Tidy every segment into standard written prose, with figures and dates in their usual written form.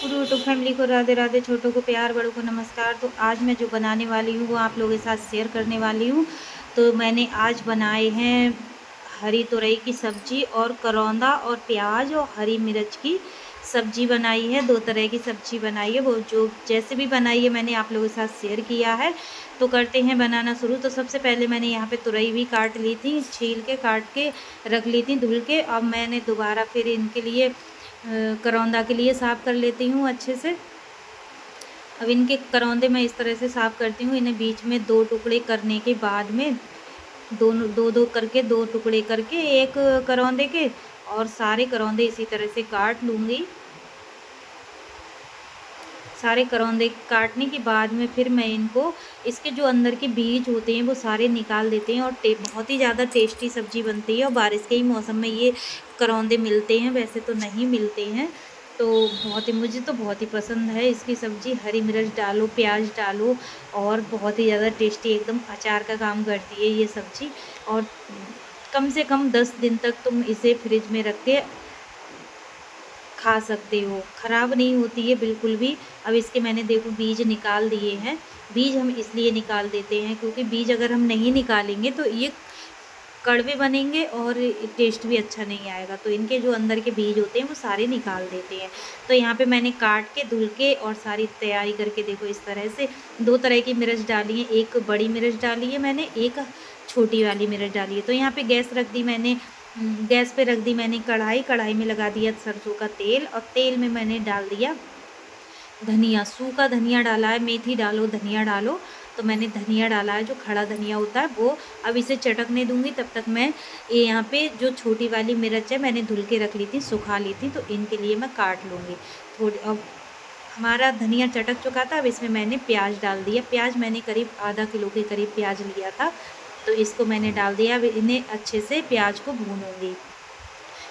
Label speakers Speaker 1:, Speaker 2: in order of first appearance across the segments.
Speaker 1: पूरी YouTube family को राधे राधे, छोटों को प्यार, बड़ों को नमस्कार। तो आज मैं जो बनाने वाली हूँ वो आप लोगों के साथ शेयर करने वाली हूँ। तो मैंने आज बनाए हैं हरी तुरई की सब्जी और करौंदा और प्याज और हरी मिर्च की सब्जी बनाई है। दो तरह की सब्जी बनाई है, वो जो जैसे भी बनाई है मैंने आप लोगों के साथ शेयर किया है। तो करते हैं बनाना शुरू। तो सबसे पहले मैंने यहाँ पे तुरई भी काट ली थी, छील के काट के रख ली थी धुल के। अब मैंने दोबारा फिर इनके लिए करौंदा के लिए साफ़ कर लेती हूँ अच्छे से। अब इनके करौंदे मैं इस तरह से साफ़ करती हूँ। इन्हें बीच में 2 टुकड़े करने के बाद में दोनों 2-2 करके 2 टुकड़े करके एक करौंदे के, और सारे करौंदे इसी तरह से काट लूँगी। सारे करौंदे काटने के बाद में फिर मैं इनको, इसके जो अंदर के बीज होते हैं वो सारे निकाल देते हैं, और बहुत ही ज़्यादा टेस्टी सब्ज़ी बनती है। और बारिश के ही मौसम में ये करौंदे मिलते हैं, वैसे तो नहीं मिलते हैं। तो बहुत ही, मुझे तो बहुत ही पसंद है इसकी सब्ज़ी। हरी मिर्च डालो, प्याज डालो, और बहुत ही ज़्यादा टेस्टी एकदम अचार का काम करती है ये सब्ज़ी। और कम से कम 10 दिन तक तुम इसे फ्रिज में रख के खा सकते हो, ख़राब नहीं होती है बिल्कुल भी। अब इसके मैंने देखो बीज निकाल दिए हैं। बीज हम इसलिए निकाल देते हैं क्योंकि बीज अगर हम नहीं निकालेंगे तो ये कड़वे बनेंगे और टेस्ट भी अच्छा नहीं आएगा। तो इनके जो अंदर के बीज होते हैं वो सारे निकाल देते हैं। तो यहाँ पे मैंने काट के धुल के और सारी तैयारी करके देखो इस तरह से 2 तरह की मिर्च डाली है। एक बड़ी मिर्च डाली है मैंने, एक छोटी वाली मिर्च डाली है। तो यहाँ पे गैस रख दी मैंने, गैस पे रख दी मैंने कढ़ाई। कढ़ाई में लगा दिया सरसों का तेल, और तेल में मैंने डाल दिया धनिया। सूखा धनिया डाला है, मेथी डालो, धनिया डालो। तो मैंने धनिया डाला है, जो खड़ा धनिया होता है वो। अब इसे चटकने दूंगी। तब तक मैं ये यहाँ पे जो छोटी वाली मिर्च है मैंने धुल के रख ली थी, सुखा ली थी, तो इनके लिए मैं काट लूँगी थोड़ी। अब हमारा धनिया चटक चुका था। अब इसमें मैंने प्याज डाल दिया। प्याज मैंने करीब आधा किलो के करीब प्याज लिया था, तो इसको मैंने डाल दिया। अब इन्हें अच्छे से प्याज को भूनूंगी।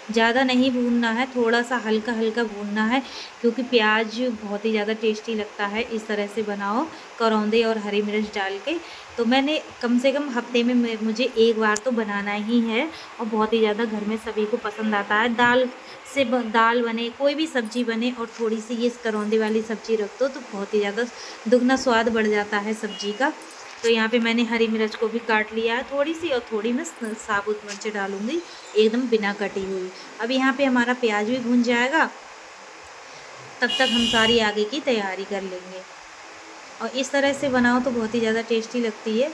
Speaker 1: ज़्यादा नहीं भूनना है, थोड़ा-सा हल्का-हल्का भूनना है, क्योंकि प्याज बहुत ही ज़्यादा टेस्टी लगता है। इस तरह से बनाओ करौंदे और हरी मिर्च डाल के। तो मैंने कम से कम हफ़्ते में मुझे एक बार तो बनाना ही है, और बहुत ही ज़्यादा घर में सभी को पसंद आता है। दाल बने, कोई भी सब्ज़ी बने, और थोड़ी-सी ये करौंदे वाली सब्ज़ी रख दो तो बहुत ही ज़्यादा दुगना स्वाद बढ़ जाता है सब्ज़ी का। तो यहाँ पे मैंने हरी मिर्च को भी काट लिया है थोड़ी-सी, और थोड़ी मैं साबुत मिर्च डालूँगी, एकदम बिना कटी हुई। अब यहाँ पे हमारा प्याज भी भून जाएगा, तब तक हम सारी आगे की तैयारी कर लेंगे। और इस तरह से बनाओ तो बहुत ही ज़्यादा टेस्टी लगती है।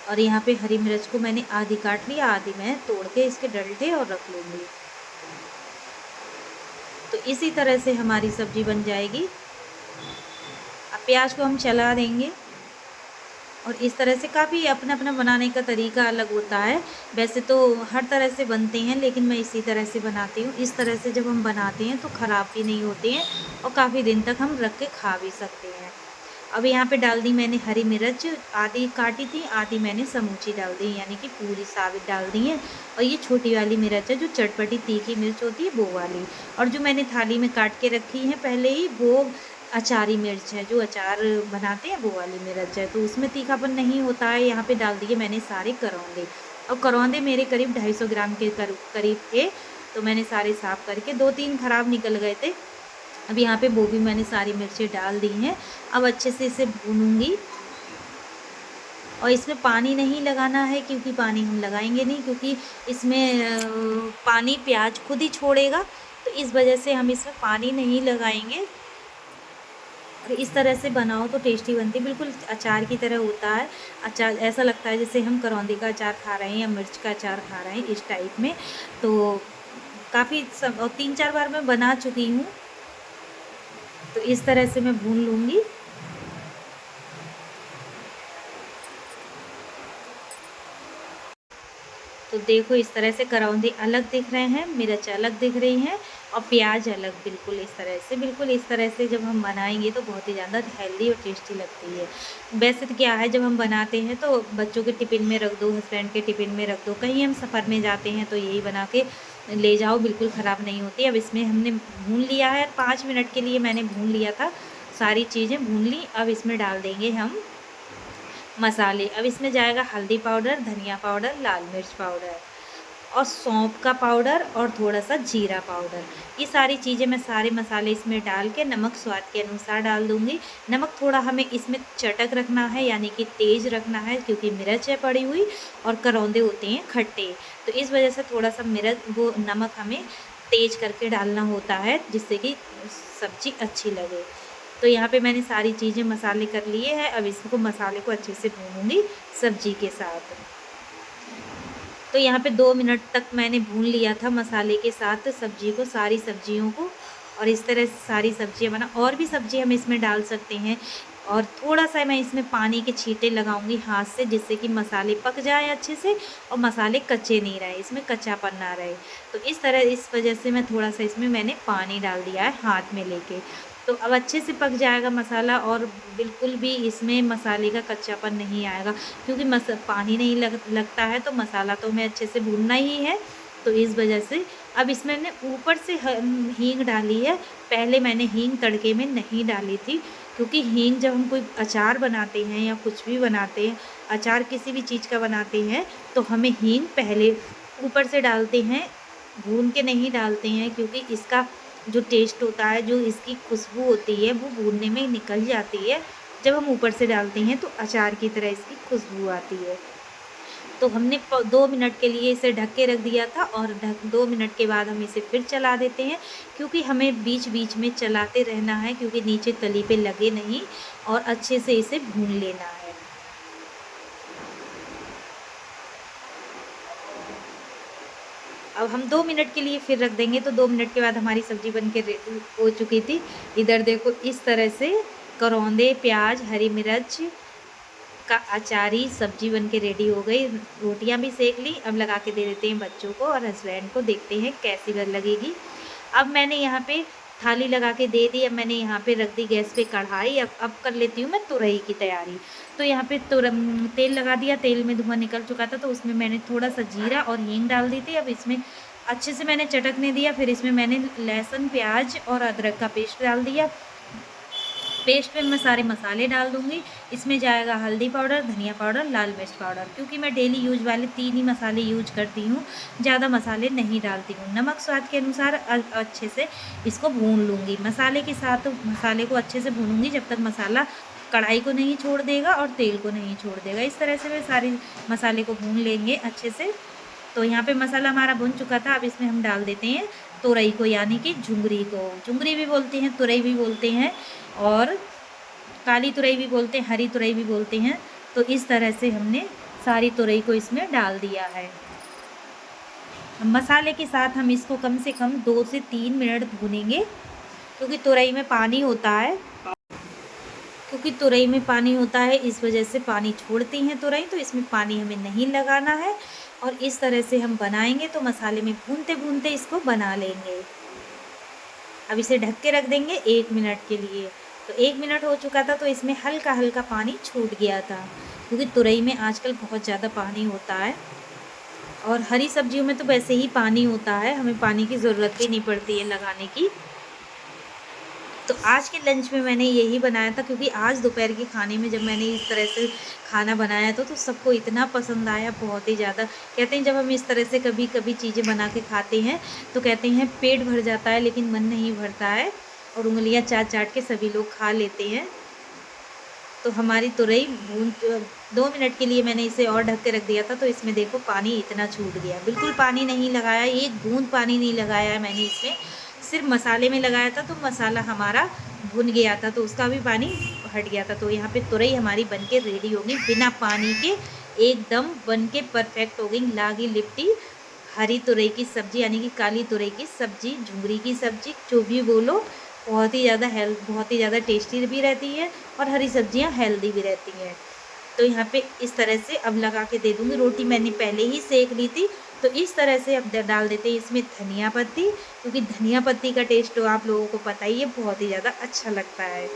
Speaker 1: और यहाँ पे हरी मिर्च को मैंने आधी काट लिया, आधी मैं तोड़ के इसके डंठे और रख लूँगी। तो इसी तरह से हमारी सब्ज़ी बन जाएगी। अब प्याज को हम चला देंगे, और इस तरह से काफ़ी अपना-अपना बनाने का तरीका अलग होता है। वैसे तो हर तरह से बनते हैं, लेकिन मैं इसी तरह से बनाती हूँ। इस तरह से जब हम बनाते हैं तो ख़राब भी नहीं होते हैं, और काफ़ी दिन तक हम रख के खा भी सकते हैं। अब यहाँ पे डाल दी मैंने हरी मिर्च, आधी काटी थी, आधी मैंने समूची डाल दी, यानी कि पूरी साबित डाल दी है। और ये छोटी वाली मिर्च है, जो चटपटी तीखी मिर्च होती है वो वाली। और जो मैंने थाली में काट के रखी है पहले ही, वो अचारी मिर्च है, जो अचार बनाते हैं वो वाली मिर्च है, तो उसमें तीखापन नहीं होता है। यहाँ पे डाल दिए मैंने सारे करौंदे, और करौंदे मेरे करीब 250 ग्राम के करीब थे। तो मैंने सारे साफ़ करके, 2-3 खराब निकल गए थे। अब यहाँ पे वो भी मैंने सारी मिर्चें डाल दी हैं। अब अच्छे से इसे भूनूंगी, और इसमें पानी नहीं लगाना है, क्योंकि पानी हम लगाएंगे नहीं, क्योंकि इसमें पानी प्याज खुद ही छोड़ेगा। तो इस वजह से हम इसमें पानी नहीं लगाएंगे। और इस तरह से बनाओ तो टेस्टी बनती है, बिल्कुल अचार की तरह होता है। अचार ऐसा लगता है जैसे हम करौंदे का अचार खा रहे हैं या मिर्च का अचार खा रहे हैं, इस टाइप में। तो काफ़ी सब, और 3-4 बार मैं बना चुकी हूँ। तो इस तरह से मैं भून लूँगी। तो देखो इस तरह से करौंदे अलग दिख रहे हैं, मिर्च अलग दिख रही हैं, और प्याज अलग। बिल्कुल इस तरह से, बिल्कुल इस तरह से जब हम बनाएंगे तो बहुत ही ज़्यादा हेल्दी और टेस्टी लगती है। वैसे तो क्या है, जब हम बनाते हैं तो बच्चों के टिफ़िन में रख दो, हस्बैंड के टिफ़िन में रख दो, कहीं हम सफ़र में जाते हैं तो यही बना के ले जाओ, बिल्कुल ख़राब नहीं होती। अब इसमें हमने भून लिया है, 5 मिनट के लिए मैंने भून लिया था, सारी चीज़ें भून ली। अब इसमें डाल देंगे हम मसाले। अब इसमें जाएगा हल्दी पाउडर, धनिया पाउडर, लाल मिर्च पाउडर, और सौंफ का पाउडर और थोड़ा सा जीरा पाउडर। ये सारी चीज़ें मैं सारे मसाले इसमें डाल के नमक स्वाद के अनुसार डाल दूँगी। नमक थोड़ा हमें इसमें चटक रखना है, यानी कि तेज़ रखना है, क्योंकि मिर्च है पड़ी हुई और करौंदे होते हैं खट्टे, तो इस वजह से थोड़ा सा मिर्च वो नमक हमें तेज़ करके डालना होता है, जिससे कि सब्ज़ी अच्छी लगे। तो यहाँ पे मैंने सारी चीज़ें मसाले कर लिए हैं। अब इसको मसाले को अच्छे से भूनूँगी सब्ज़ी के साथ। तो यहाँ पे 2 मिनट तक मैंने भून लिया था मसाले के साथ सब्ज़ी को, सारी सब्जियों को, और इस तरह से सारी सब्जियाँ बना। और भी सब्ज़ी हम इसमें डाल सकते हैं, और थोड़ा-सा मैं इसमें पानी के छींटे लगाऊंगी हाथ से, जिससे कि मसाले पक जाएँ अच्छे से और मसाले कच्चे नहीं रहे, इसमें कच्चापन ना रहे। तो इस तरह, इस वजह से मैं थोड़ा-सा इसमें मैंने पानी डाल दिया है हाथ में लेके। तो अब अच्छे से पक जाएगा मसाला, और बिल्कुल भी इसमें मसाले का कच्चापन नहीं आएगा, क्योंकि पानी नहीं लगता है, तो मसाला तो हमें अच्छे से भूनना ही है। तो इस वजह से अब इसमें मैंने ऊपर से हींग डाली है। पहले मैंने हींग तड़के में नहीं डाली थी, क्योंकि हींग जब हम कोई अचार बनाते हैं या कुछ भी बनाते हैं, अचार किसी भी चीज़ का बनाते हैं, तो हमें हींग पहले ऊपर से डालते हैं, भून के नहीं डालते हैं, क्योंकि इसका जो टेस्ट होता है, जो इसकी खुशबू होती है, वो भूनने में निकल जाती है। जब हम ऊपर से डालते हैं तो अचार की तरह इसकी खुशबू आती है। तो हमने 2 मिनट के लिए इसे ढक के रख दिया था, और 2 मिनट के बाद हम इसे फिर चला देते हैं, क्योंकि हमें बीच बीच में चलाते रहना है, क्योंकि नीचे तली पे लगे नहीं, और अच्छे से इसे भून लेना है। अब हम 2 मिनट के लिए फिर रख देंगे। तो 2 मिनट के बाद हमारी सब्ज़ी बन के रेडी हो चुकी थी। इधर देखो, इस तरह से करौंदे, प्याज, हरी मिर्च का अचारी सब्ज़ी बन के रेडी हो गई। रोटियां भी सेक ली। अब लगा के दे देते हैं बच्चों को और हस्बैंड को, देखते हैं कैसी लगेगी। अब मैंने यहाँ पे थाली लगा के दे दी। अब मैंने यहाँ पे रख दी गैस पे कढ़ाई। अब कर लेती हूँ मैं तुरई की तैयारी। तो यहाँ पे तेल लगा दिया, तेल में धुआं निकल चुका था, तो उसमें मैंने थोड़ा सा जीरा और हींग डाल दी थी। अब इसमें अच्छे से मैंने चटकने दिया। फिर इसमें मैंने लहसुन, प्याज और अदरक का पेस्ट डाल दिया। पेस्ट में मैं सारे मसाले डाल दूँगी। इसमें जाएगा हल्दी पाउडर, धनिया पाउडर, लाल मिर्च पाउडर, क्योंकि मैं डेली यूज वाले 3 ही मसाले यूज करती हूँ, ज़्यादा मसाले नहीं डालती हूँ। नमक स्वाद के अनुसार अच्छे से इसको भून लूँगी। मसाले के साथ मसाले को अच्छे से भूनूँगी जब तक मसाला कढ़ाई को नहीं छोड़ देगा और तेल को नहीं छोड़ देगा। इस तरह से वे सारे मसाले को भून लेंगे अच्छे से। तो यहाँ पे मसाला हमारा भुन चुका था। अब इसमें हम डाल देते हैं तुरई को, यानी कि झुंगरी को। झुंगरी भी बोलते हैं, तुरई भी बोलते हैं, और काली तुरई भी बोलते हैं, हरी तुरई भी बोलते हैं। तो इस तरह से हमने सारी तुरई को इसमें डाल दिया है। मसाले के साथ हम इसको कम से कम 2 से 3 मिनट भूनेंगे, क्योंकि तुरई में पानी होता है। इस वजह से पानी छोड़ती हैं तुरई, तो इसमें पानी हमें नहीं लगाना है। और इस तरह से हम बनाएंगे तो मसाले में भूनते भूनते इसको बना लेंगे। अब इसे ढक के रख देंगे 1 मिनट के लिए। तो 1 मिनट हो चुका था, तो इसमें हल्का हल्का पानी छूट गया था, क्योंकि तुरई में आजकल बहुत ज़्यादा पानी होता है, और हरी सब्जियों में तो वैसे ही पानी होता है, हमें पानी की ज़रूरत भी नहीं पड़ती है लगाने की। तो आज के लंच में मैंने यही बनाया था, क्योंकि आज दोपहर के खाने में जब मैंने इस तरह से खाना बनाया था, तो सबको इतना पसंद आया, बहुत ही ज़्यादा। कहते हैं जब हम इस तरह से कभी कभी चीज़ें बना के खाते हैं, तो कहते हैं पेट भर जाता है, लेकिन मन नहीं भरता है, और उंगलियां चाट चाट के सभी लोग खा लेते हैं। तो हमारी तुरई 2 मिनट के लिए मैंने इसे और ढक के रख दिया था। तो इसमें देखो पानी इतना छूट गया, बिल्कुल पानी नहीं लगाया, एक बूंद पानी नहीं लगाया है मैंने इसमें, सिर्फ मसाले में लगाया था। तो मसाला हमारा भुन गया था, तो उसका भी पानी हट गया था। तो यहाँ पे तुरई हमारी बन के रेडी होगी बिना पानी के, एकदम बन के परफेक्ट हो गई, लागी लिपटी हरी तुरई की सब्ज़ी, यानी कि काली तुरई की सब्ज़ी, झुंगरी की सब्ज़ी, जो भी बोलो। बहुत ही ज़्यादा टेस्टी भी रहती है, और हरी सब्जियां हेल्दी भी रहती हैं। तो यहाँ पे इस तरह से अब लगा के दे दूँगी। रोटी मैंने पहले ही सेक ली थी। तो इस तरह से अब डाल देते हैं इसमें धनिया पत्ती, क्योंकि धनिया पत्ती का टेस्ट तो आप लोगों को पता ही है, बहुत ही ज़्यादा अच्छा लगता है।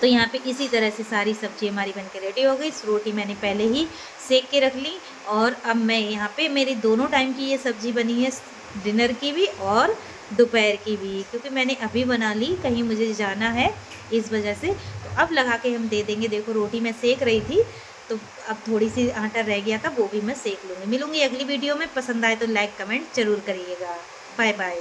Speaker 1: तो यहाँ पे इसी तरह से सारी सब्ज़ी हमारी बन के रेडी हो गई। रोटी मैंने पहले ही सेक के रख ली, और अब मैं यहाँ पे मेरी दोनों टाइम की ये सब्ज़ी बनी है, डिनर की भी और दोपहर की भी, क्योंकि मैंने अभी बना ली, कहीं मुझे जाना है इस वजह से। तो अब लगा के हम दे देंगे। देखो रोटी मैं सेक रही थी, तो अब थोड़ी सी आटा रह गया था, वो भी मैं सेक लूँगी। मिलूँगी अगली वीडियो में, पसंद आए तो लाइक कमेंट ज़रूर करिएगा। Bye bye.